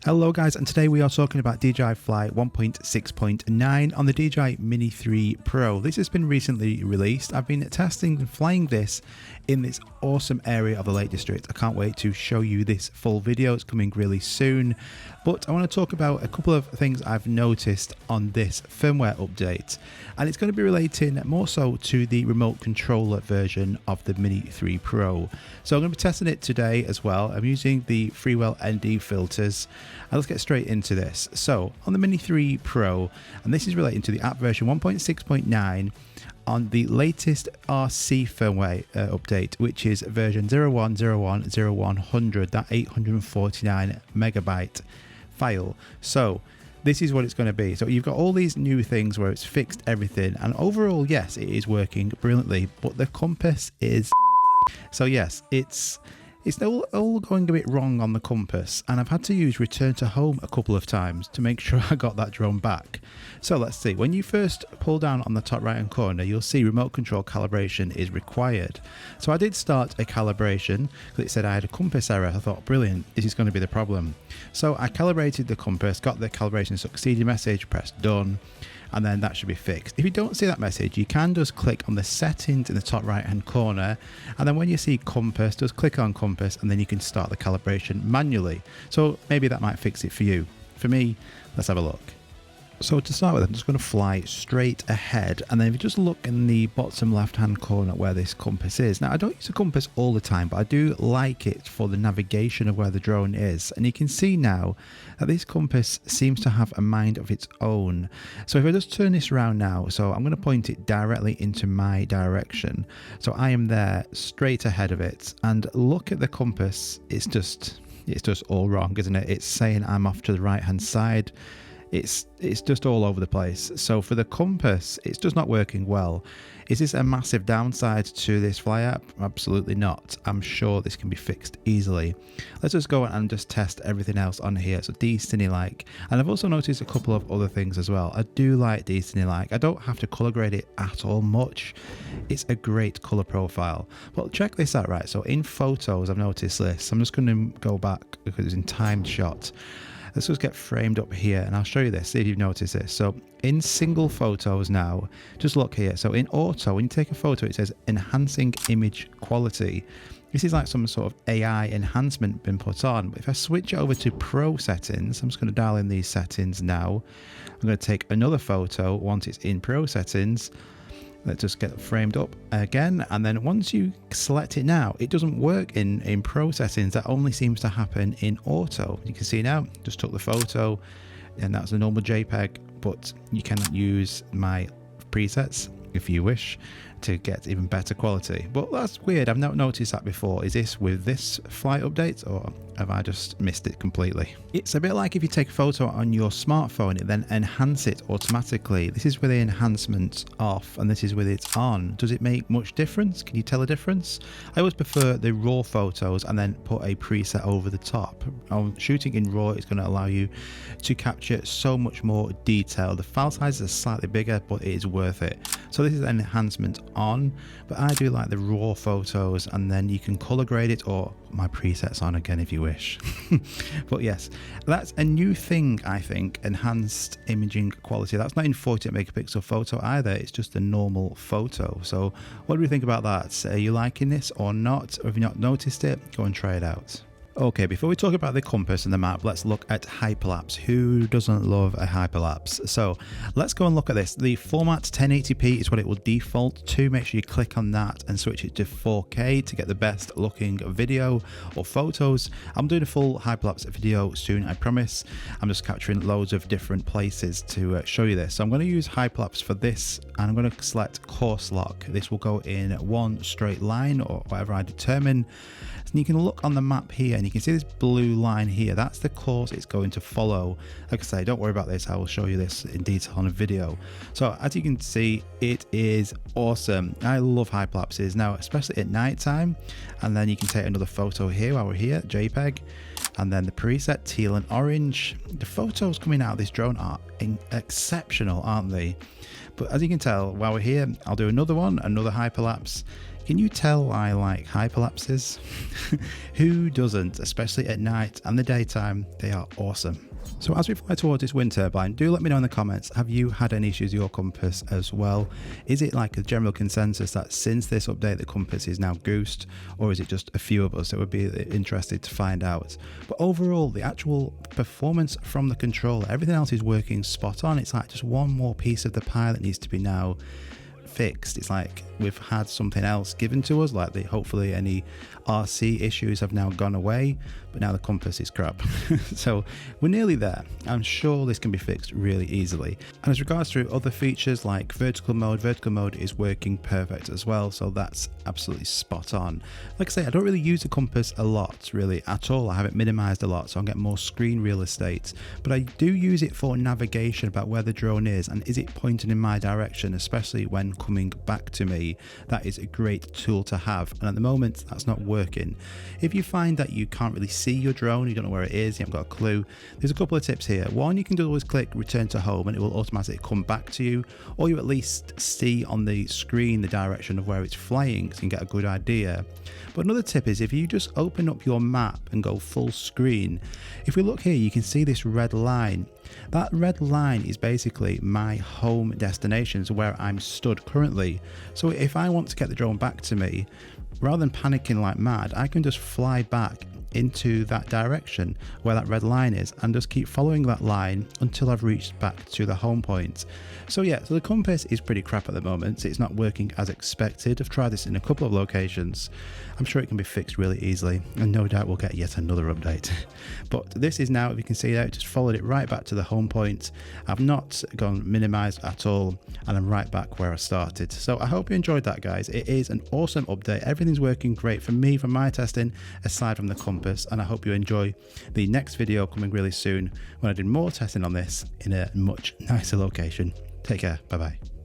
Hello guys, and today we are talking about DJI FLY 1.6.9 on the DJI Mini 3 Pro. This has been recently released. I've been testing and flying this in this awesome area of the Lake District. I can't wait to show you this full video. It's coming really soon. But I want to talk about a couple of things I've noticed on this firmware update. And it's going to be relating more so to the remote controller version of the Mini 3 Pro. So I'm going to be testing it today as well. I'm using the Freewell ND filters. And let's get straight into this. So on the Mini 3 Pro, and this is relating to the app version 1.6.9 on the latest RC firmware update, which is version 01010100, that 849 megabyte file. So this is what it's going to be. So you've got all these new things where it's fixed everything, and overall, yes, it is working brilliantly, but the compass is so yes, it's all going a bit wrong on the compass, and I've had to use return to home a couple of times to make sure I got that drone back. So let's see, when you first pull down on the top right hand corner, you'll see remote control calibration is required. So I did start a calibration because it said I had a compass error. I thought, brilliant, this is going to be the problem. So I calibrated the compass, got the calibration succeeded message, pressed done, and then that should be fixed. If you don't see that message, you can just click on the settings in the top right hand corner, and then when you see compass, just click on compass, and then you can start the calibration manually. So maybe that might fix it for you. For me, let's have a look. So to start with, I'm just going to fly straight ahead, and then if you just look in the bottom left hand corner where this compass is. Now I don't use a compass all the time, but I do like it for the navigation of where the drone is, and you can see now that this compass seems to have a mind of its own. So if I just turn this around now, so I'm going to point it directly into my direction, so I am there straight ahead of it, and look at the compass. It's just all wrong, isn't it? It's saying I'm off to the right hand side. It's just all over the place. So for the compass, it's just not working well. Is this a massive downside to this Fly app? Absolutely not. I'm sure this can be fixed easily. Let's just go and just test everything else on here. So Destiny like, and I've also noticed a couple of other things as well. I do like Destiny like. I don't have to color grade it at all much. It's a great color profile. Well, check this out, right? So in photos, I've noticed this. I'm just going to go back because it's in timed shot. Let's just get framed up here, and I'll show you this, see if you've noticed this. So in single photos now, just look here. So in auto, when you take a photo, it says enhancing image quality. This is like some sort of AI enhancement been put on. But if I switch it over to pro settings, I'm just going to dial in these settings now. I'm going to take another photo once it's in pro settings. Let's just get framed up again, and then once you select it now, it doesn't work in pro settings. That only seems to happen in auto. You can see now, just took the photo, and that's a normal JPEG, but you can use my presets if you wish to get even better quality. But that's weird, I've not noticed that before. Is this with this Fly update, or have I just missed it completely? It's a bit like if you take a photo on your smartphone, it then enhance it automatically. This is with the enhancement off, and this is with it on. Does it make much difference? Can you tell a difference? I always prefer the raw photos and then put a preset over the top. Shooting in raw is going to allow you to capture so much more detail. The file size is slightly bigger, but it is worth it. So this is an enhancement on, but I do like the raw photos, and then you can color grade it or my presets on again if you wish. But yes, that's a new thing, I think, enhanced imaging quality. That's not in 48 megapixel photo either, it's just a normal photo. So what do we think about that? Are you liking this or not? Or have you not noticed it? Go and try it out. Okay, before we talk about the compass and the map, let's look at Hyperlapse. Who doesn't love a Hyperlapse? So let's go and look at this. The format 1080p is what it will default to. Make sure you click on that and switch it to 4K to get the best looking video or photos. I'm doing a full Hyperlapse video soon, I promise. I'm just capturing loads of different places to show you this. So I'm going to use Hyperlapse for this, and I'm going to select course lock. This will go in one straight line or whatever I determine. And you can look on the map here, and you can see this blue line here. That's the course it's going to follow. Like I say, don't worry about this. I will show you this in detail on a video. So as you can see, it is awesome. I love Hyperlapses now, especially at night time. And then you can take another photo here while we're here, JPEG, and then the preset teal and orange. The photos coming out of this drone are exceptional, aren't they? But as you can tell, while we're here, I'll do another one, another Hyperlapse. You Can you tell I like hyperlapses? Who doesn't, especially at night and the daytime? They are awesome. So as we fly towards this wind turbine, do let me know in the comments, have you had any issues with your compass as well? Is it like a general consensus that since this update the compass is now goosed, or is it just a few of us? It would be interesting to find out. But overall, the actual performance from the controller, everything else is working spot on. It's like just one more piece of the pie that needs to be now fixed. It's like we've had something else given to us, like hopefully any RC issues have now gone away, but now the compass is crap. So we're nearly there. I'm sure this can be fixed really easily. And as regards to other features like vertical mode is working perfect as well, so that's absolutely spot on. Like I say, I don't really use the compass a lot really at all. I have it minimized a lot so I get more screen real estate, but I do use it for navigation about where the drone is and is it pointing in my direction, especially when coming back to me. That is a great tool to have, and at the moment that's not working. If you find that you can't really see your drone, you don't know where it is, you haven't got a clue, there's a couple of tips here. One, you can always click return to home and it will automatically come back to you, or you at least see on the screen the direction of where it's flying so you can get a good idea. But another tip is if you just open up your map and go full screen, if we look here you can see this red line. That red line is basically my home destination, so where I'm stood currently. So if I want to get the drone back to me, rather than panicking like mad, I can just fly back into that direction where that red line is and just keep following that line until I've reached back to the home point. So yeah, so the compass is pretty crap at the moment. It's not working as expected. I've tried this in a couple of locations. I'm sure it can be fixed really easily, and no doubt we'll get yet another update. But this is now, if you can see that, just followed it right back to the home point. I've not gone minimized at all, and I'm right back where I started. So I hope you enjoyed that, guys. It is an awesome update. Everything's working great for me, for my testing, aside from the compass, and I hope you enjoy the next video coming really soon when I do more testing on this in a much nicer location. Take care. Bye bye.